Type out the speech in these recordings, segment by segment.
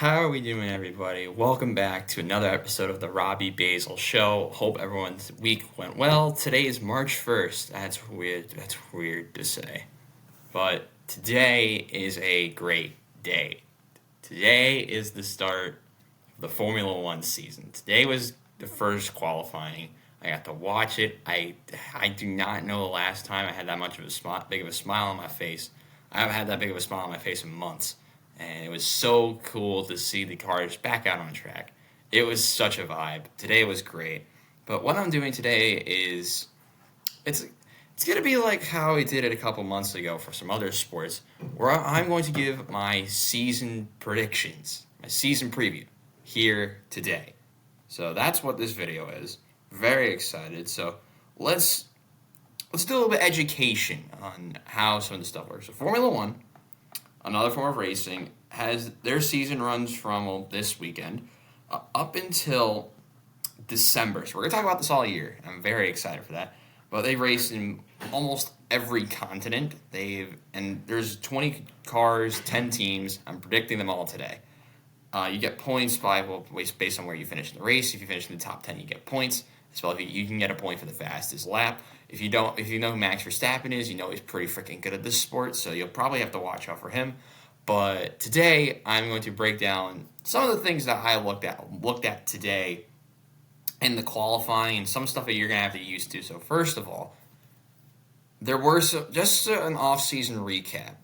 How are we doing, everybody? Welcome back to another episode of the Robbie Basel Show. Hope everyone's week went well. Today is March 1st. That's weird. That's weird to say. But today is a great day. Today is the start of the Formula One season. Today was the first qualifying. I got to watch it. I do not know the last time I had that much of big of a smile on my face. I haven't had that big of a smile on my face in months. And it was so cool to see the cars back out on track. It was such a vibe. Today was great. But what I'm doing today is it's gonna be like how we did it a couple months ago for some other sports, where I'm going to give my season predictions, my season preview here today. So that's what this video is. Very excited. So let's do a little bit of education on how some of the stuff works. So Formula One, another form of racing, has their season runs from this weekend up until December. So we're gonna talk about this all year. I'm very excited for that. But they race in almost every continent. And there's 20 cars, 10 teams. I'm predicting them all today. You get points based on where you finish in the race. If you finish in the top 10, you get points. As well, you can get a point for the fastest lap. If you know who Max Verstappen is, you know he's pretty freaking good at this sport, so you'll probably have to watch out for him. But today, I'm going to break down some of the things that I looked at today in the qualifying and some stuff that you're gonna have to get used to. So first of all, there were just an off-season recap.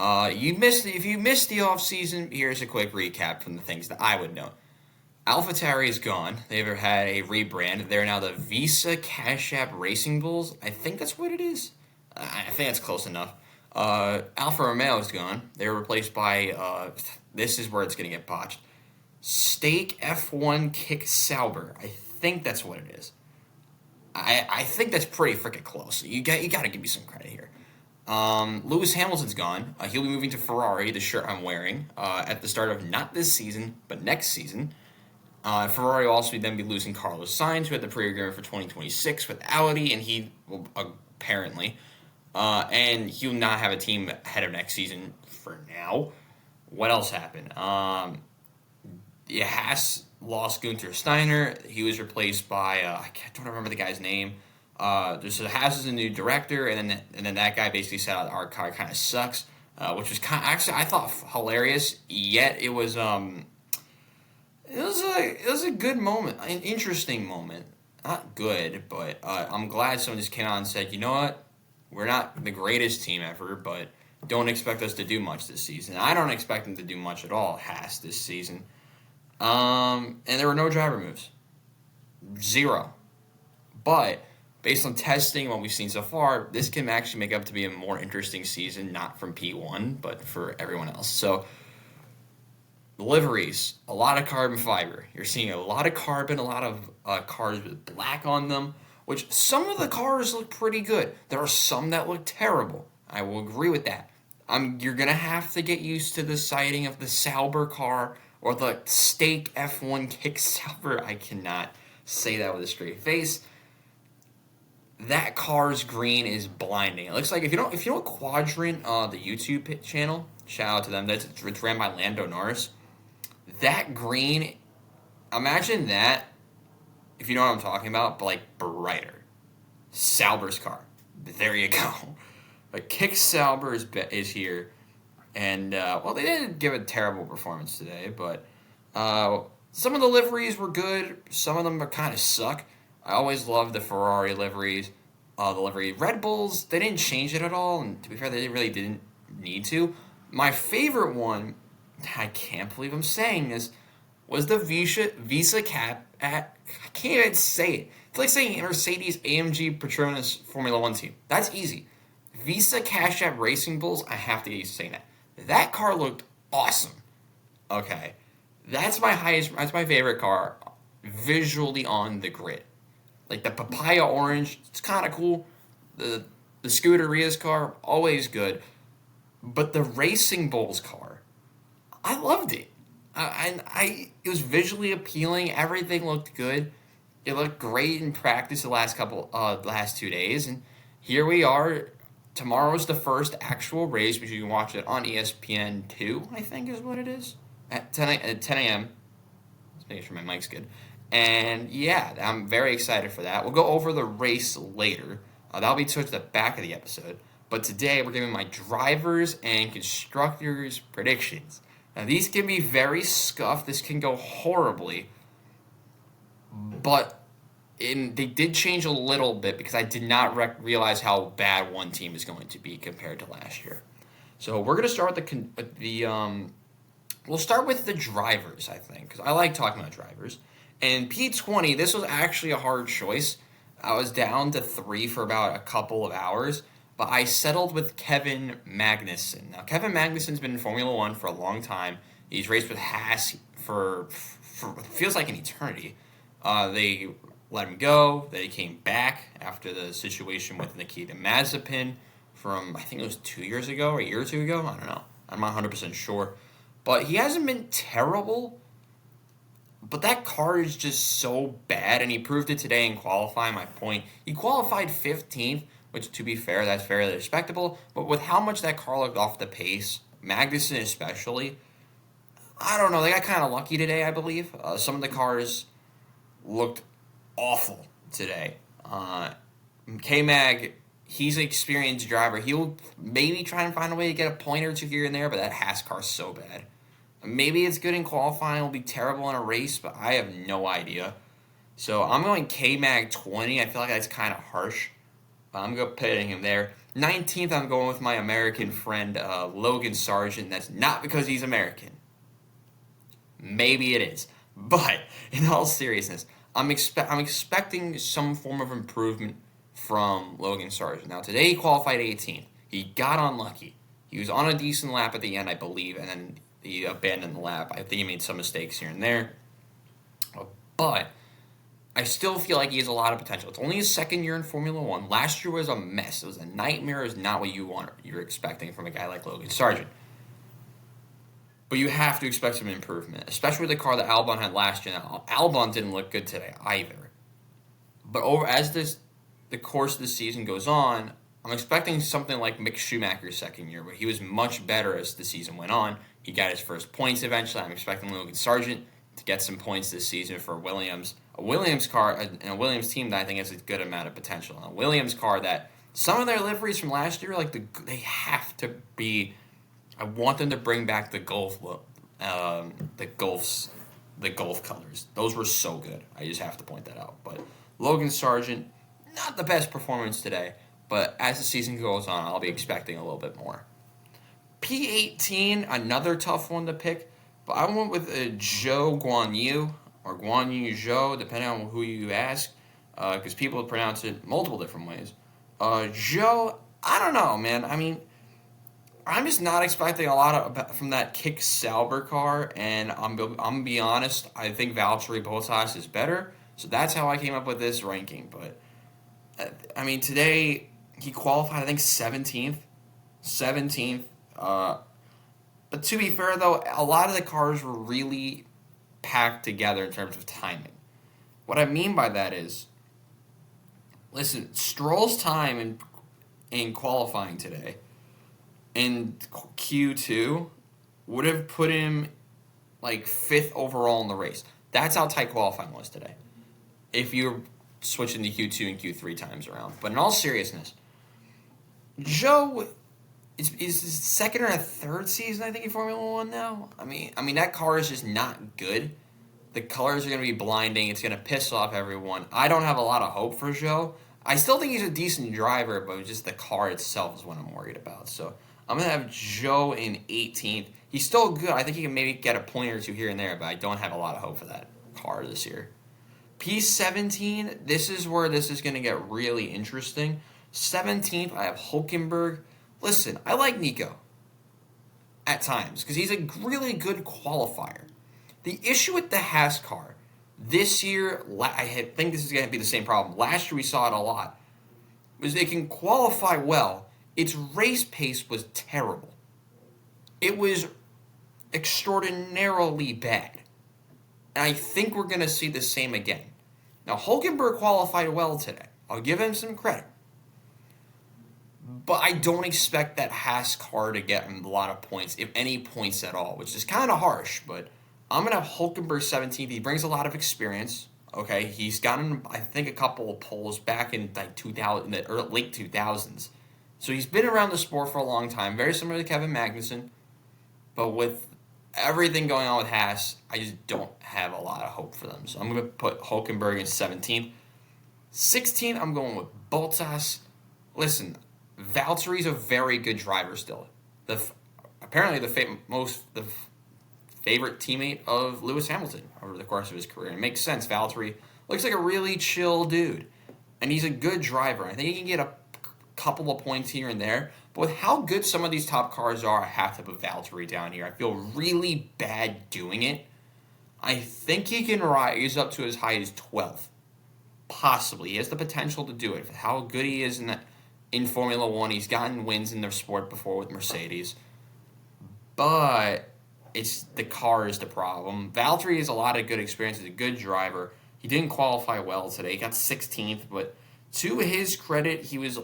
If you missed the off-season, here's a quick recap from the things that I would know. AlphaTauri is gone. They've had a rebrand. They're now the Visa Cash App Racing Bulls. I think that's what it is. I think that's close enough. Alfa Romeo is gone. They were replaced by, this is where it's going to get botched, Stake F1 Kick Sauber. I think that's what it is. I think that's pretty freaking close. You got to give me some credit here. Lewis Hamilton's gone. He'll be moving to Ferrari, the shirt I'm wearing, at the start of not this season, but next season. Ferrari will also then be losing Carlos Sainz, who had the pre-agreement for 2026 with Audi, and he will apparently, and he'll not have a team ahead of next season for now. What else happened? Haas lost Gunther Steiner. He was replaced by I don't remember the guy's name. So Haas is a new director, and then that guy basically said our car kind of sucks, which was actually I thought hilarious. Yet it was It was a good moment, an interesting moment. Not good, but I'm glad someone just came out and said, you know what, we're not the greatest team ever, but don't expect us to do much this season. I don't expect them to do much at all, Haas, this season. And there were no driver moves. 0. But based on testing and what we've seen so far, this can actually make up to be a more interesting season, not from P1, but for everyone else. So the liveries, a lot of carbon fiber. You're seeing a lot of carbon, a lot of cars with black on them, which some of the cars look pretty good. There are some that look terrible. I will agree with that. You're going to have to get used to the sighting of the Sauber car or the Stake F1 Kick Sauber. I cannot say that with a straight face. That car's green is blinding. It looks like if you know Quadrant, the YouTube channel, shout out to them. It's ran by Lando Norris. That green, imagine that, if you know what I'm talking about, but like brighter. Sauber's car. There you go. But Kick Sauber is here. And, they didn't give a terrible performance today, but some of the liveries were good. Some of them kind of suck. I always love the Ferrari liveries. The livery Red Bulls, they didn't change it at all, and to be fair, they really didn't need to. My favorite one, I can't believe I'm saying this, was the Visa Cap at, I can't even say it. It's like saying Mercedes AMG Petronas Formula One team. That's easy. Visa Cash App Racing Bulls, I have to get used to saying that. That car looked awesome. Okay. That's my favorite car visually on the grid. Like the papaya orange, it's kind of cool. The Scuderia's car, always good. But the Racing Bulls car, I loved it. It was visually appealing. Everything looked good. It looked great in practice the last 2 days, and here we are. Tomorrow's the first actual race, which you can watch it on ESPN2, I think is what it is. at 10 a.m. Just making sure my mic's good. And yeah, I'm very excited for that. We'll go over the race later. That'll be towards the back of the episode. But today we're giving my drivers and constructors predictions. Now these can be very scuffed. This can go horribly. But they did change a little bit because I did not realize how bad one team is going to be compared to last year. So we're gonna start with we'll start with the drivers, I think, because I like talking about drivers. And P20, this was actually a hard choice. I was down to 3 for about a couple of hours, but I settled with Kevin Magnussen. Now, Kevin Magnussen's been in Formula One for a long time. He's raced with Haas for feels like an eternity. They let him go. Then he came back after the situation with Nikita Mazepin from, I think it was 2 years ago or a year or two ago. I don't know. I'm not 100% sure. But he hasn't been terrible. But that car is just so bad, and he proved it today in qualifying, my point. He qualified 15th, which, to be fair, that's fairly respectable. But with how much that car looked off the pace, Magnussen especially, I don't know. They got kind of lucky today, I believe. Some of the cars looked awful today. K-Mag, he's an experienced driver. He'll maybe try and find a way to get a point or two here and there, but that Haas car's so bad. Maybe it's good in qualifying, it'll be terrible in a race, but I have no idea. So I'm going K-Mag 20. I feel like that's kind of harsh. I'm going to put him there. 19th, I'm going with my American friend, Logan Sargent. That's not because he's American. Maybe it is. But in all seriousness, I'm expecting some form of improvement from Logan Sargent. Now, today he qualified 18th. He got unlucky. He was on a decent lap at the end, I believe, and then he abandoned the lap. I think he made some mistakes here and there. But I still feel like he has a lot of potential. It's only his second year in Formula One. Last year was a mess. It was a nightmare. It was not what you're expecting from a guy like Logan Sargent. But you have to expect some improvement, especially with the car that Albon had last year. Now, Albon didn't look good today either. But as the course of the season goes on, I'm expecting something like Mick Schumacher's second year, where he was much better as the season went on. He got his first points eventually. I'm expecting Logan Sargent to get some points this season for Williams. A Williams car and a Williams team that I think has a good amount of potential. A Williams car that some of their liveries from last year, they have to be. I want them to bring back the Gulf colors. Those were so good. I just have to point that out. But Logan Sargent, not the best performance today. But as the season goes on, I'll be expecting a little bit more. P18, another tough one to pick. But I went with Zhou Guanyu, or Guanyu Zhou, depending on who you ask. Because people pronounce it multiple different ways. Zhou, I don't know, man. I mean, I'm just not expecting a lot from that Kick Sauber car. And I'm going to be honest, I think Valtteri Bottas is better. So that's how I came up with this ranking. But, I mean, today he qualified, I think, 17th. 17th. But to be fair, though, a lot of the cars were really packed together in terms of timing. What I mean by that is, listen, Stroll's time in qualifying today in Q2 would have put him like 5th overall in the race. That's how tight qualifying was today. If you're switching the Q2 and Q3 times around. But in all seriousness, Zhou is his second or third season, I think, in Formula One now. I mean that car is just not good. The colors are going to be blinding. It's going to piss off everyone. I don't have a lot of hope for Zhou. I still think he's a decent driver, but just the car itself is what I'm worried about. So I'm going to have Zhou in 18th. He's still good. I think he can maybe get a point or two here and there, but I don't have a lot of hope for that car this year. P17, this is where this is going to get really interesting. 17th, I have Hülkenberg. Listen, I like Nico at times because he's a really good qualifier. The issue with the Haas car this year, I think this is going to be the same problem. Last year we saw it a lot. Was they can qualify well. Its race pace was terrible. It was extraordinarily bad. And I think we're going to see the same again. Now, Hülkenberg qualified well today. I'll give him some credit. But I don't expect that Haas car to get a lot of points, if any points at all, which is kind of harsh. But I'm going to have Hulkenberg 17th. He brings a lot of experience. Okay, he's gotten, I think, a couple of poles back in like 2000, in the late 2000s. So he's been around the sport for a long time, very similar to Kevin Magnussen. But with everything going on with Haas, I just don't have a lot of hope for them. So I'm going to put Hulkenberg in 17th. 16th, I'm going with Bottas. Listen, Valtteri's a very good driver still. Apparently the favorite teammate of Lewis Hamilton over the course of his career. It makes sense. Valtteri looks like a really chill dude, and he's a good driver. I think he can get a couple of points here and there, but with how good some of these top cars are, I have to put Valtteri down here. I feel really bad doing it. I think he can rise up to as high as 12th. Possibly. He has the potential to do it. For how good he is in Formula One. He's gotten wins in their sport before with Mercedes. But it's the car is the problem. Valtteri has a lot of good experience. He's a good driver. He didn't qualify well today. He got 16th, but to his credit, he was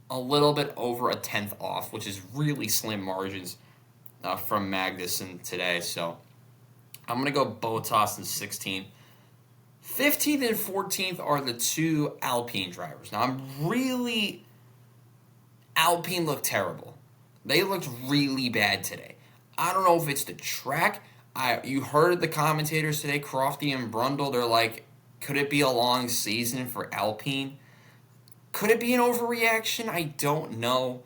a little bit over a 10th off, which is really slim margins from Magnussen today. So I'm going to go Bottas in 16th. 15th and 14th are the two Alpine drivers. Now, Alpine looked terrible. They looked really bad today. I don't know if it's the track. You heard the commentators today, Crofty and Brundle. They're like, could it be a long season for Alpine? Could it be an overreaction? I don't know.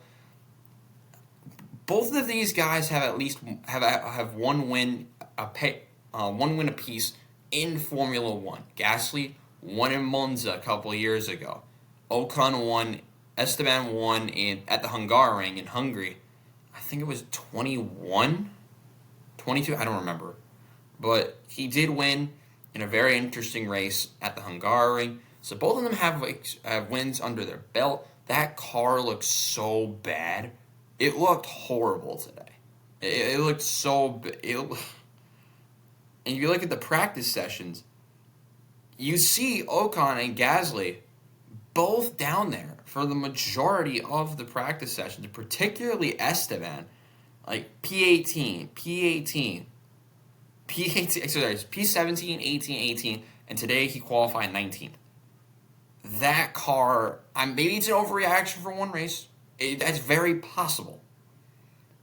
Both of these guys have at least have one win apiece in Formula One. Gasly won in Monza a couple of years ago. Ocon won. Esteban won at the Hungaroring in Hungary. I think it was 21, 22. I don't remember, but he did win in a very interesting race at the Hungaroring. So both of them have wins under their belt. That car looks so bad. It looked horrible today. It looked so. And if you look at the practice sessions, you see Ocon and Gasly both down there for the majority of the practice sessions, particularly Esteban, like P18, P17, 18, and today he qualified 19th. That car, maybe it's an overreaction for one race. That's very possible.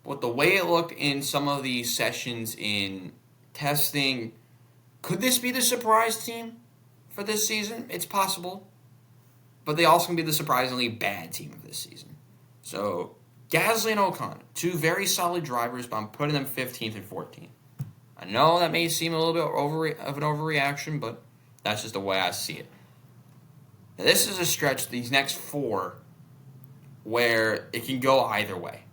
But the way it looked in some of the sessions in testing, could this be the surprise team for this season? It's possible. But they also can be the surprisingly bad team of this season. So, Gasly and Ocon, two very solid drivers, but I'm putting them 15th and 14th. I know that may seem a little bit of an overreaction, but that's just the way I see it. Now, this is a stretch, these next four, where it can go either way.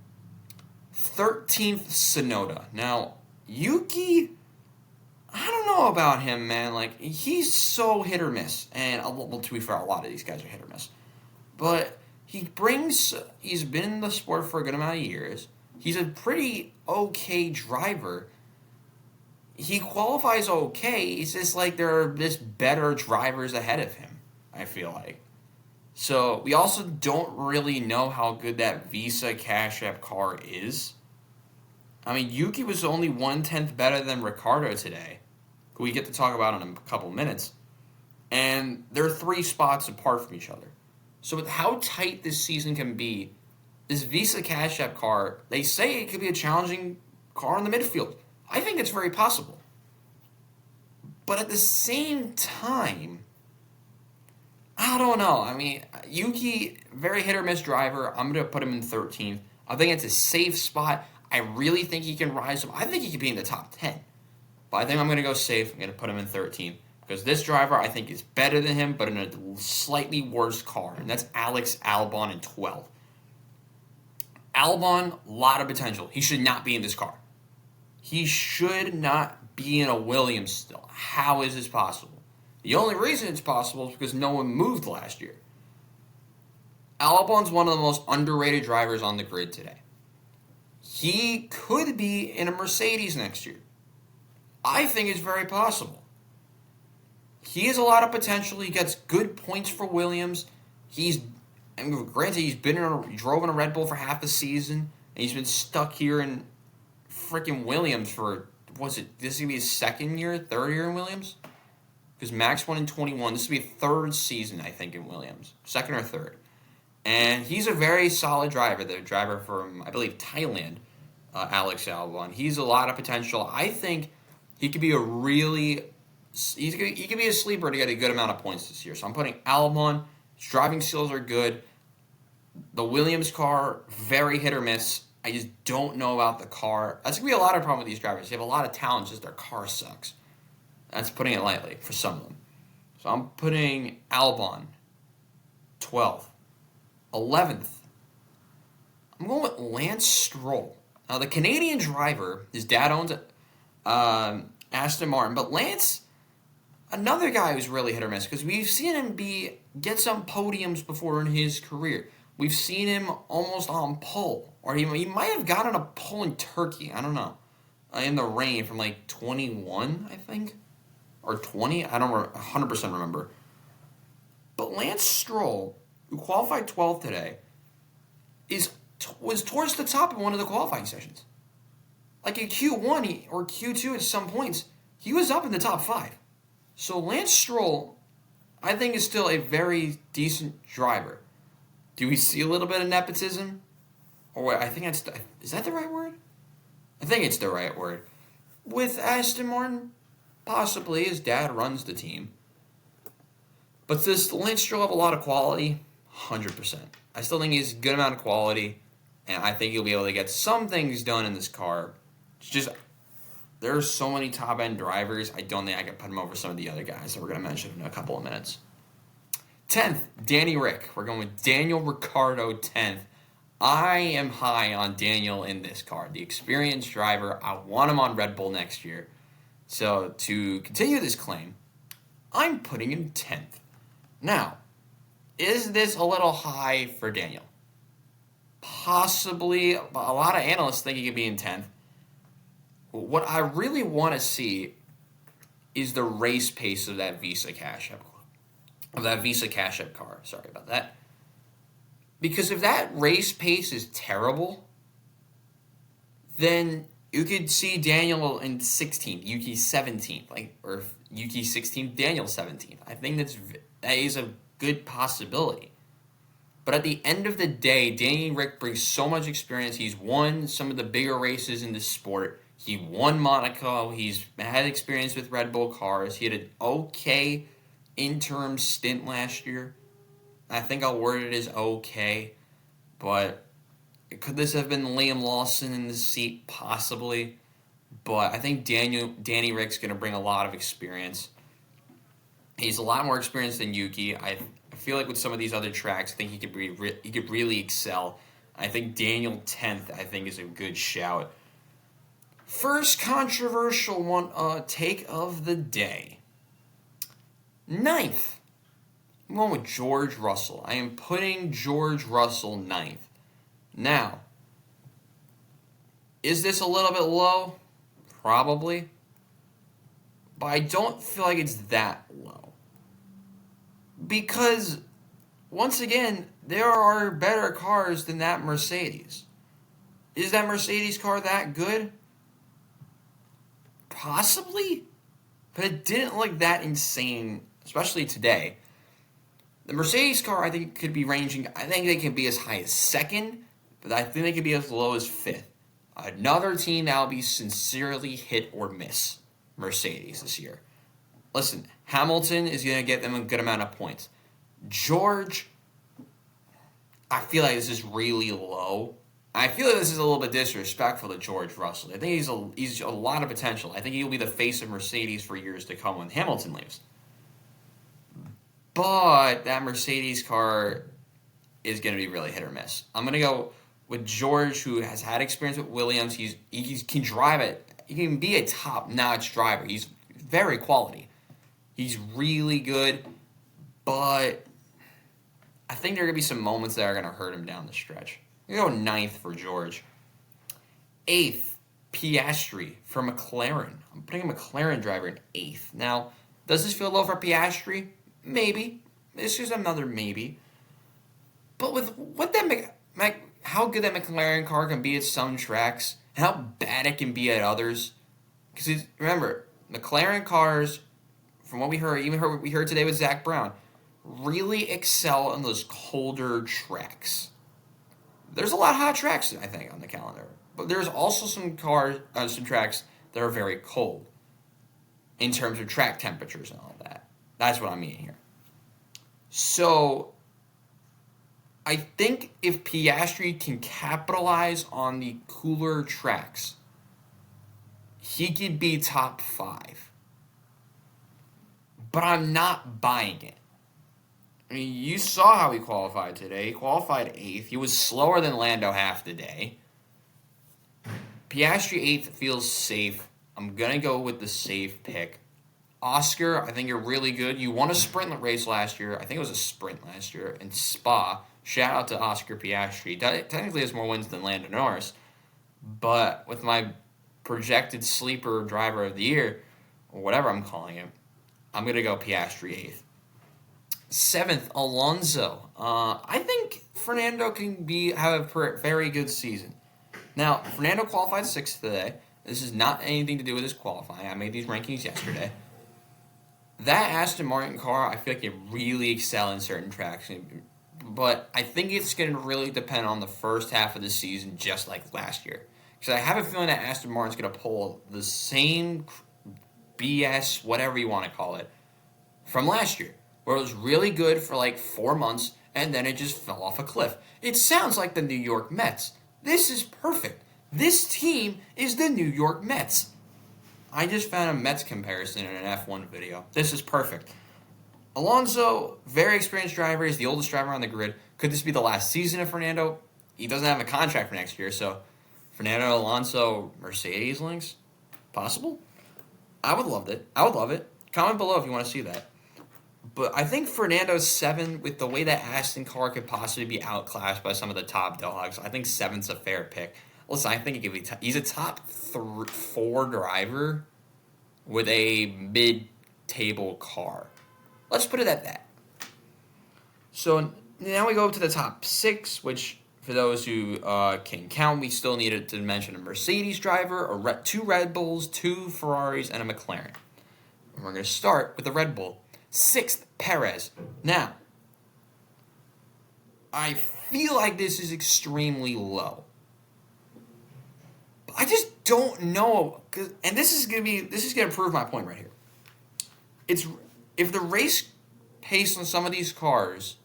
13th, Tsunoda. Now, Yuki, I don't know about him, man. Like, he's so hit or miss. And, well, to be fair, a lot of these guys are hit or miss. But he's been in the sport for a good amount of years. He's a pretty okay driver. He qualifies okay. It's just like there are just better drivers ahead of him, I feel like. So, we also don't really know how good that Visa Cash App car is. I mean, Yuki was only 1/10 better than Ricciardo today, who we get to talk about in a couple minutes. And they're 3 spots apart from each other. So with how tight this season can be, this Visa Cash App car, they say it could be a challenging car in the midfield. I think it's very possible. But at the same time, I don't know. I mean, Yuki, very hit or miss driver. I'm going to put him in 13th. I think it's a safe spot. I really think he can rise up. I think he could be in the top 10. But I think I'm going to go safe. I'm going to put him in 13th. Because this driver, I think, is better than him, but in a slightly worse car. And that's Alex Albon in 12th. Albon, a lot of potential. He should not be in this car. He should not be in a Williams still. How is this possible? The only reason it's possible is because no one moved last year. Albon's one of the most underrated drivers on the grid today. He could be in a Mercedes next year. I think it's very possible. He has a lot of potential. He gets good points for Williams. He's I mean, granted, he drove in a Red Bull for half the season, and he's been stuck here in freaking Williams for, this is going to be his third year in Williams? Because Max won in 21. This will be a third season, I think, in Williams. Second or third. And he's a very solid driver. The driver from, I believe, Thailand, Alex Albon. He's a lot of potential. I think he could be he could be a sleeper to get a good amount of points this year. So I'm putting Albon. His driving skills are good. The Williams car, very hit or miss. I just don't know about the car. That's going to be a lot of problem with these drivers. They have a lot of talent, just their car sucks. That's putting it lightly for some of them. So I'm putting Albon 12th. 11th, I'm going with Lance Stroll. Now, the Canadian driver, his dad owns Aston Martin, but Lance, another guy who's really hit or miss, because we've seen him get some podiums before in his career. We've seen him almost on pole, or he might have gotten a pole in Turkey, I don't know, in the rain from like 21, I think, or 20, I don't 100% remember. But Lance Stroll, who qualified 12th today, was towards the top in one of the qualifying sessions. Like in Q1 or Q2 at some points, he was up in the top 5. So Lance Stroll, I think, is still a very decent driver. Do we see a little bit of nepotism? Or I think is that the right word? I think it's the right word. With Aston Martin, possibly his dad runs the team. But does Lance Stroll have a lot of quality? 100%. I still think he's a good amount of quality, and I think he'll be able to get some things done in this car. It's just, there are so many top-end drivers, I don't think I can put him over some of the other guys that we're going to mention in a couple of minutes. 10th, Danny Rick. We're going with Daniel Ricciardo 10th. I am high on Daniel in this car. The experienced driver, I want him on Red Bull next year. So, to continue this claim, I'm putting him 10th. Now, is this a little high for Daniel? Possibly. A lot of analysts think he could be in 10th. What I really want to see is the race pace of that Visa Cash App car. Sorry about that. Because if that race pace is terrible, then you could see Daniel in 16th, Yuki 17th, or Yuki 16th, Daniel 17th. I think that is a good possibility. But at the end of the day, Danny Rick brings so much experience. He's won some of the bigger races in the sport. He won Monaco. He's had experience with Red Bull cars. He had an okay interim stint last year. I think I'll word it as okay. But could this have been Liam Lawson in the seat? Possibly. But I think Danny Rick's going to bring a lot of experience. He's a lot more experienced than Yuki. I feel like with some of these other tracks, I think he could really excel. I think Daniel 10th, I think, is a good shout. First controversial take of the day. 9th. I'm going with George Russell. I am putting George Russell 9th. Now, is this a little bit low? Probably. But I don't feel like it's that low. Because, once again, there are better cars than that Mercedes. Is that Mercedes car that good? Possibly. But it didn't look that insane, especially today. The Mercedes car, I think, could be ranging. I think they could be as high as 2nd, but I think they could be as low as 5th. Another team that will be sincerely hit or miss Mercedes this year. Listen, Hamilton is going to get them a good amount of points. George, I feel like this is really low. I feel like this is a little bit disrespectful to George Russell. I think he's a lot of potential. I think he'll be the face of Mercedes for years to come when Hamilton leaves. But that Mercedes car is going to be really hit or miss. I'm going to go with George, who has had experience with Williams. He can drive it. He can be a top-notch driver. He's very quality. He's really good, but I think there are going to be some moments that are going to hurt him down the stretch. I'm going to go 9th for George. 8th, Piastri for McLaren. I'm putting a McLaren driver in 8th. Now, does this feel low for Piastri? Maybe. It's just another maybe. But with what how good that McLaren car can be at some tracks, and how bad it can be at others, because remember, McLaren cars, from what we heard, we heard today with Zach Brown, really excel on those colder tracks. There's a lot of hot tracks, I think, on the calendar, but there's also some tracks that are very cold in terms of track temperatures and all that. That's what I mean here. So I think if Piastri can capitalize on the cooler tracks, he could be top 5. But I'm not buying it. I mean, you saw how he qualified today. He qualified 8th. He was slower than Lando half the day. Piastri 8th feels safe. I'm going to go with the safe pick. Oscar, I think you're really good. You won a sprint race last year. I think it was a sprint last year in Spa. Shout out to Oscar Piastri. Technically has more wins than Lando Norris. But with my projected sleeper driver of the year, or whatever I'm calling him, I'm going to go Piastri 8th. 7th, Alonso. I think Fernando can have a very good season. Now, Fernando qualified 6th today. This is not anything to do with his qualifying. I made these rankings yesterday. That Aston Martin car, I feel like it really excel in certain tracks. But I think it's going to really depend on the first half of the season, just like last year. Because I have a feeling that Aston Martin's going to pull the same BS, whatever you want to call it, from last year, where it was really good for like 4 months, and then it just fell off a cliff. It sounds like the New York Mets. This is perfect. This team is the New York Mets. I just found a Mets comparison in an F1 video. This is perfect. Alonso, very experienced driver. He's the oldest driver on the grid. Could this be the last season of Fernando? He doesn't have a contract for next year, so Fernando Alonso Mercedes links? Possible? I would love it. Comment below if you want to see that. But I think Fernando's 7, with the way that Aston car could possibly be outclassed by some of the top dogs, I think 7's a fair pick. Listen, I think he could be he's a top 4 driver with a mid-table car. Let's put it at that. So now we go to the top 6, which for those who can count, we still needed to mention a Mercedes driver, 2 Red Bulls, 2 Ferraris, and a McLaren. And we're going to start with the Red Bull. 6th, Perez. Now, I feel like this is extremely low. I just don't know, and this is gonna prove my point right here. If the race pace on some of these cars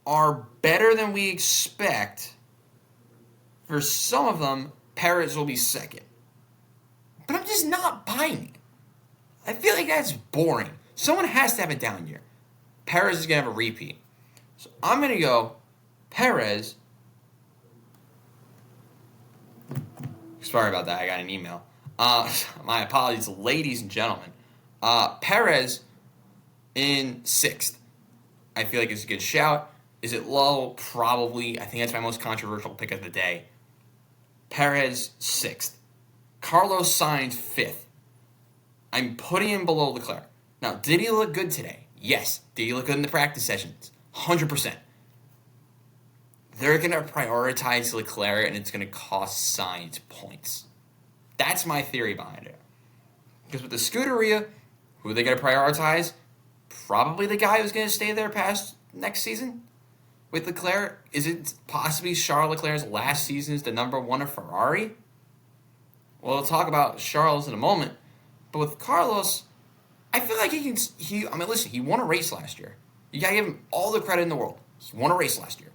are better than we expect, for some of them, Perez will be 2nd. But I'm just not buying it. I feel like that's boring. Someone has to have a down year. Perez is gonna have a repeat. So I'm gonna go Perez. Sorry about that. I got an email. My apologies, ladies and gentlemen. Perez in 6th. I feel like it's a good shout. Is it low? Probably. I think that's my most controversial pick of the day. Perez 6th. Carlos Sainz 5th. I'm putting him below Leclerc. Now, did he look good today? Yes. Did he look good in the practice sessions? 100%. They're going to prioritize Leclerc, and it's going to cost Sainz points. That's my theory behind it. Because with the Scuderia, who are they going to prioritize? Probably the guy who's going to stay there past next season. With Leclerc, is it possibly Charles Leclerc's last season as the number 1 of Ferrari? Well, we'll talk about Charles in a moment. But with Carlos, I feel like listen, he won a race last year. You got to give him all the credit in the world. He won a race last year.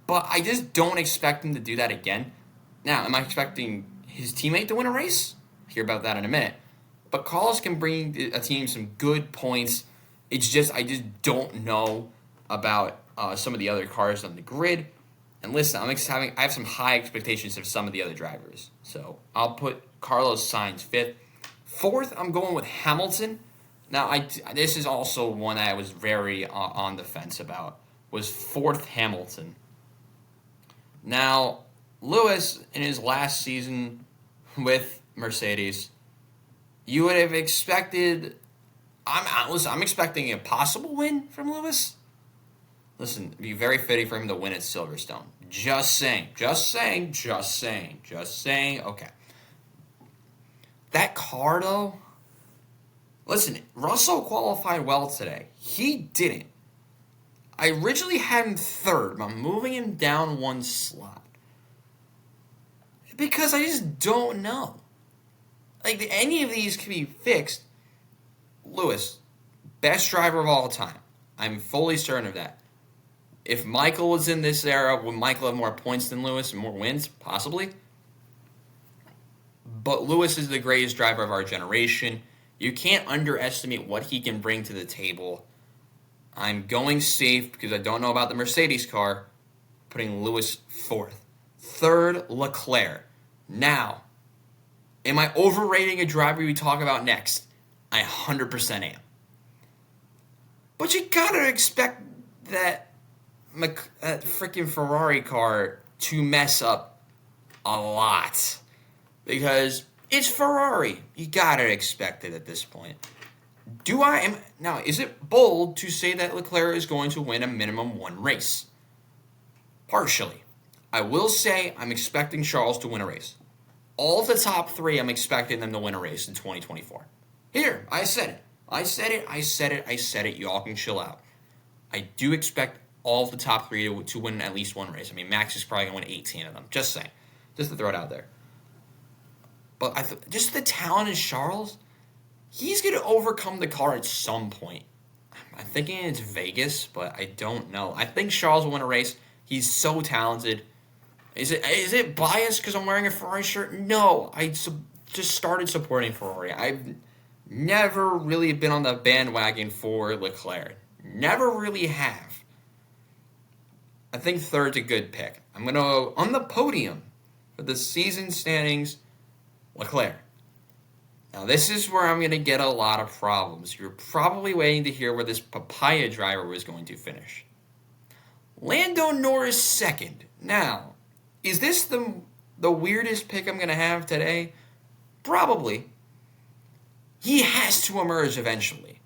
But I just don't expect him to do that again. Now, am I expecting his teammate to win a race? Hear about that in a minute. But Carlos can bring a team some good points. It's just, I just don't know about some of the other cars on the grid. And listen, I have some high expectations of some of the other drivers. So I'll put Carlos Sainz 5th. 4th, I'm going with Hamilton. Now, this is also one I was very on the fence about, was 4th Hamilton. Now, Lewis, in his last season with Mercedes, you would have expected... I'm expecting a possible win from Lewis. Listen, it'd be very fitting for him to win at Silverstone. Just saying. Okay. That car, though, listen, Russell qualified well today. He didn't. I originally had him third, but I'm moving him down one slot. Because I just don't know. Like, any of these can be fixed. Lewis, best driver of all time. I'm fully certain of that. If Michael was in this era, would Michael have more points than Lewis and more wins? Possibly. But Lewis is the greatest driver of our generation. You can't underestimate what he can bring to the table. I'm going safe because I don't know about the Mercedes car, putting Lewis fourth. Third, Leclerc. Now, am I overrating a driver we talk about next? I 100% am. But you gotta expect that freaking Ferrari car to mess up a lot. Because it's Ferrari. You gotta expect it at this point. Now, is it bold to say that Leclerc is going to win a minimum one race? Partially. I will say I'm expecting Charles to win a race. All of the top three, I'm expecting them to win a race in 2024. Here, I said it. You all can chill out. I do expect all of the top three to win at least one race. I mean, Max is probably going to win 18 of them. Just saying. Just to throw it out there. But just the talent in Charles, he's going to overcome the car at some point. I'm thinking it's Vegas, but I don't know. I think Charles will win a race. He's so talented. Is it biased because I'm wearing a Ferrari shirt? No, I just started supporting Ferrari. I've never really been on the bandwagon for Leclerc. Never really have. I think third's a good pick. I'm going to go on the podium for the season standings, Leclerc. Now, this is where I'm going to get a lot of problems. You're probably waiting to hear where this papaya driver was going to finish. Lando Norris second. Now, is this the weirdest pick I'm going to have today? Probably. He has to emerge eventually.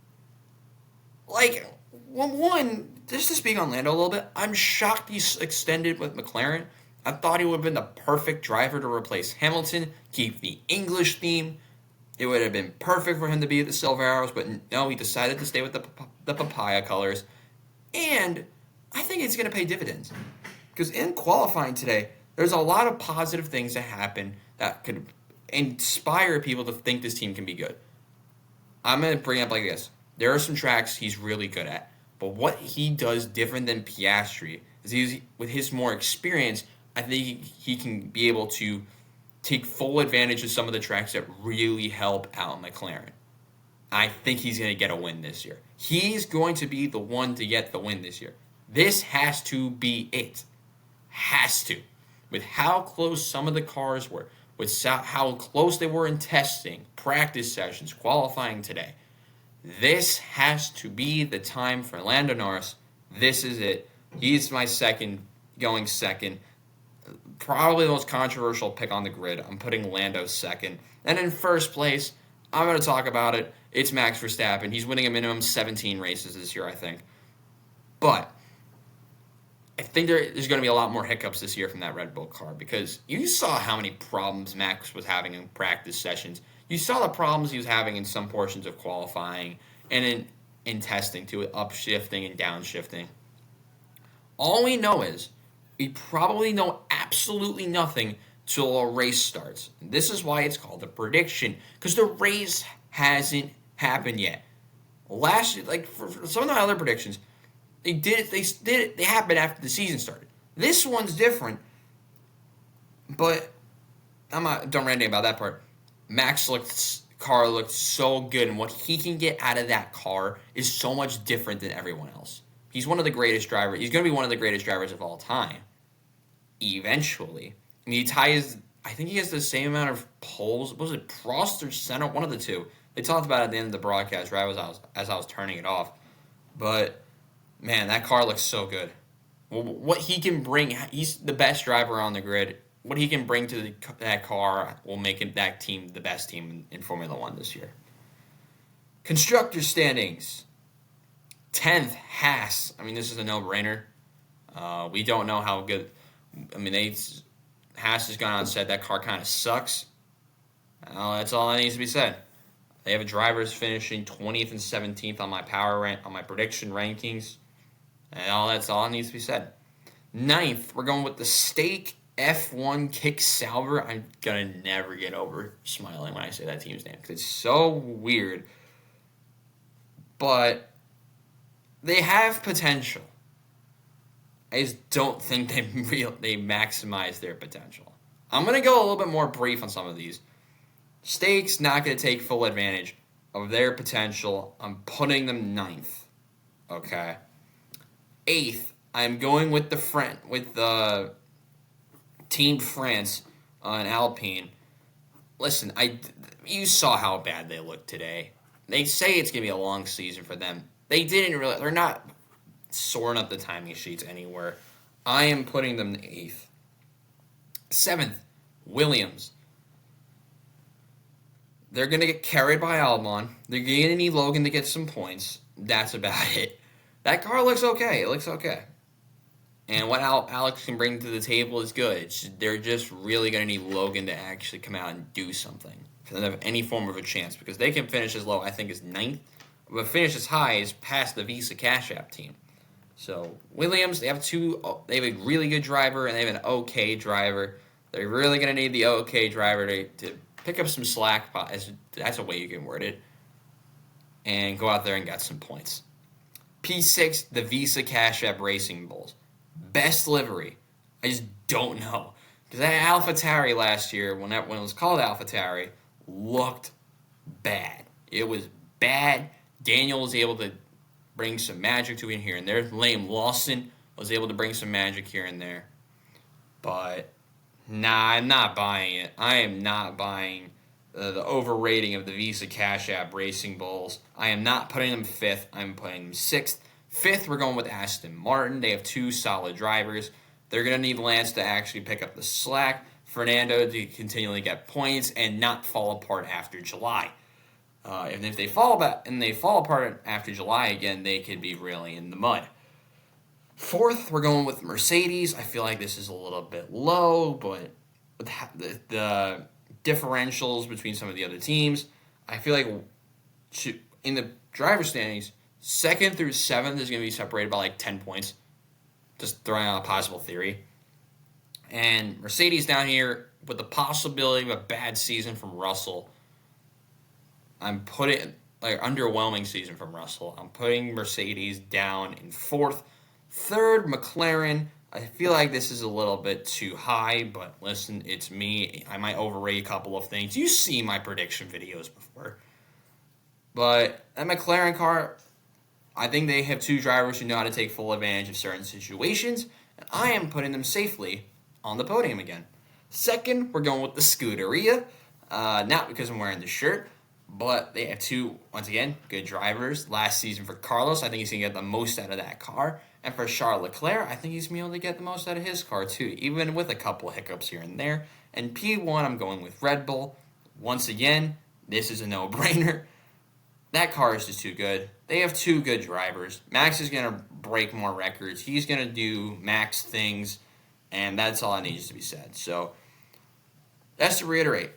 Like, just to speak on Lando a little bit, I'm shocked he's extended with McLaren. I thought he would have been the perfect driver to replace Hamilton, keep the English theme. It would have been perfect for him to be at the Silver Arrows, but no, he decided to stay with the papaya colors. And I think it's going to pay dividends. Because in qualifying today, there's a lot of positive things that happen that could inspire people to think this team can be good. I'm going to bring up like this. There are some tracks he's really good at. But what he does different than Piastri is with his more experience, I think he can be able to take full advantage of some of the tracks that really help out McLaren. I think he's going to get a win this year. He's going to be the one to get the win this year. This has to be it. Has to. With how close some of the cars were, with how close they were in testing, practice sessions, qualifying today. This has to be the time for Lando Norris. This is it. He's my going second. Probably the most controversial pick on the grid. I'm putting Lando second. And in first place, I'm going to talk about it. It's Max Verstappen. He's winning a minimum 17 races this year, I think. But I think there's going to be a lot more hiccups this year from that Red Bull car because you saw how many problems Max was having in practice sessions. You saw the problems he was having in some portions of qualifying and in testing too, upshifting and downshifting. All we know is we probably know absolutely nothing till a race starts. This is why it's called a prediction, because the race hasn't happened yet. Last year, like for some of the other predictions, they happened after the season started. This one's different, but I'm not done ranting about that part. Max's car looked so good, and what he can get out of that car is so much different than everyone else. He's one of the greatest drivers. He's going to be one of the greatest drivers of all time. Eventually. I mean, I think he has the same amount of poles. Was it Prost or Senna? One of the two. They talked about it at the end of the broadcast, right, as I was turning it off. But, man, that car looks so good. What he can bring, he's the best driver on the grid. What he can bring to that car will make that team the best team in Formula One this year. Constructor standings. 10th, Haas. I mean, this is a no-brainer. We don't know how good. I mean, Haas has gone on and said that car kind of sucks. That's all that needs to be said. They have drivers finishing 20th and 17th on my on my prediction rankings, and that's all that needs to be said. 9th, we're going with the Stake F1 Kick Sauber. I'm gonna never get over smiling when I say that team's name because it's so weird, but they have potential. I just don't think they maximize their potential. I'm gonna go a little bit more brief on some of these. Stake's not going to take full advantage of their potential. I'm putting them 9th. Okay. 8th, I'm going with the Team France on Alpine. Listen, you saw how bad they looked today. They say it's going to be a long season for them. They're not soaring up the timing sheets anywhere. I am putting them 8th. 7th, Williams. They're going to get carried by Albon. They're going to need Logan to get some points. That's about it. That car looks okay. It looks okay. And what Alex can bring to the table is good. They're just really going to need Logan to actually come out and do something for them to have any form of a chance because they can finish as low, I think, as 9th, but finish as high as past the Visa Cash App team. So Williams, they have a really good driver and they have an okay driver. They're really going to need the okay driver to pick up some slack, that's a way you can word it, and go out there and get some points. P6, the Visa Cash App Racing Bulls. Best livery. I just don't know. Because that AlphaTauri last year, when it was called AlphaTauri, looked bad. It was bad. Daniel was able to bring some magic to it here and there. Liam Lawson was able to bring some magic here and there. But nah, I'm not buying it. I am not buying the overrating of the Visa Cash App Racing Bulls. I am not putting them 5th. I'm putting them 6th. 5th, we're going with Aston Martin. They have 2 solid drivers. They're going to need Lance to actually pick up the slack, Fernando to continually get points, and not fall apart after July. And if they fall apart after July again, they could be really in the mud. 4th, we're going with Mercedes. I feel like this is a little bit low, but the differentials between some of the other teams, I feel like in the driver standings, 2nd through 7th is going to be separated by like 10 points. Just throwing out a possible theory. And Mercedes down here with the possibility of a bad season from Russell. I'm putting underwhelming season from Russell. I'm putting Mercedes down in 4th. 3rd, McLaren. I feel like this is a little bit too high, but listen, it's me. I might overrate a couple of things. You see my prediction videos before. But that McLaren car, I think they have 2 drivers who know how to take full advantage of certain situations, and I am putting them safely on the podium again. 2nd, we're going with the Scuderia. Not because I'm wearing the shirt, but they have 2, once again, good drivers. Last season for Carlos, I think he's going to get the most out of that car. And for Charles Leclerc, I think he's going to be able to get the most out of his car too, even with a couple of hiccups here and there. And P1, I'm going with Red Bull. Once again, this is a no-brainer. That car is just too good. They have 2 good drivers. Max is going to break more records. He's going to do Max things, and that's all that needs to be said. So, that's to reiterate.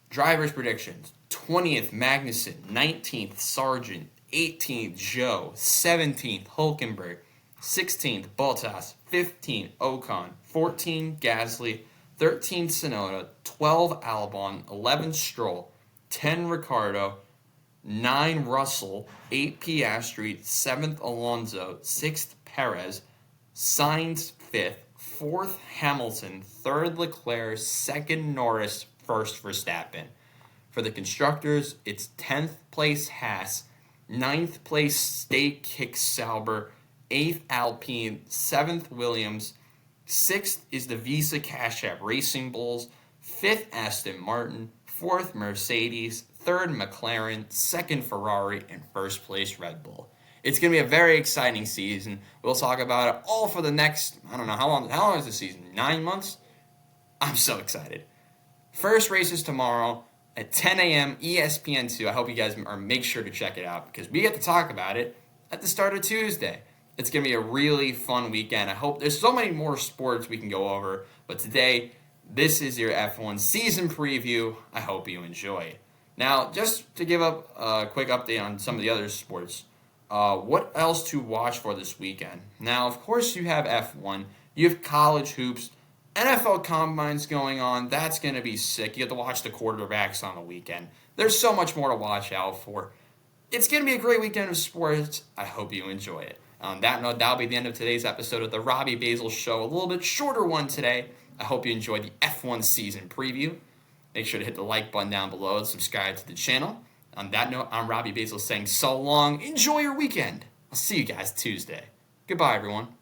Drivers' predictions. 20th, Magnussen. 19th, Sargent. 18th, Joe. 17th, Hulkenberg. 16th, Bottas. 15th, Ocon. 14th, Gasly. 13th, Tsunoda. 12th, Albon. 11th, Stroll. 10, Ricciardo. 9, Russell. 8, Piastri. 7th, Alonso. 6th, Perez. Sainz, 5th. 4th, Hamilton. 3rd, Leclerc. 2nd, Norris. 1st, Verstappen. For the constructors, it's 10th place Haas. 9th place Stake Kick Sauber. 8th, Alpine. 7th, Williams. 6th is the Visa Cash App Racing Bulls. 5th, Aston Martin. 4th, Mercedes. 3rd, McLaren. 2nd, Ferrari. And 1st place, Red Bull. It's going to be a very exciting season. We'll talk about it all for the next, I don't know, how long is the season? 9 months? I'm so excited. First race is tomorrow at 10 a.m. ESPN2. I hope you guys make sure to check it out because we get to talk about it at the start of Tuesday. It's going to be a really fun weekend. I hope there's so many more sports we can go over, but today, this is your F1 season preview. I hope you enjoy it. Now, just to give up a quick update on some of the other sports, what else to watch for this weekend? Now, of course, you have F1, you have college hoops, NFL combines going on. That's going to be sick. You have to watch the quarterbacks on the weekend. There's so much more to watch out for. It's going to be a great weekend of sports. I hope you enjoy it. On that note, that'll be the end of today's episode of the Robbie Basel Show. A little bit shorter one today. I hope you enjoyed the F1 season preview. Make sure to hit the like button down below and subscribe to the channel. On that note, I'm Robbie Basel saying so long. Enjoy your weekend. I'll see you guys Tuesday. Goodbye, everyone.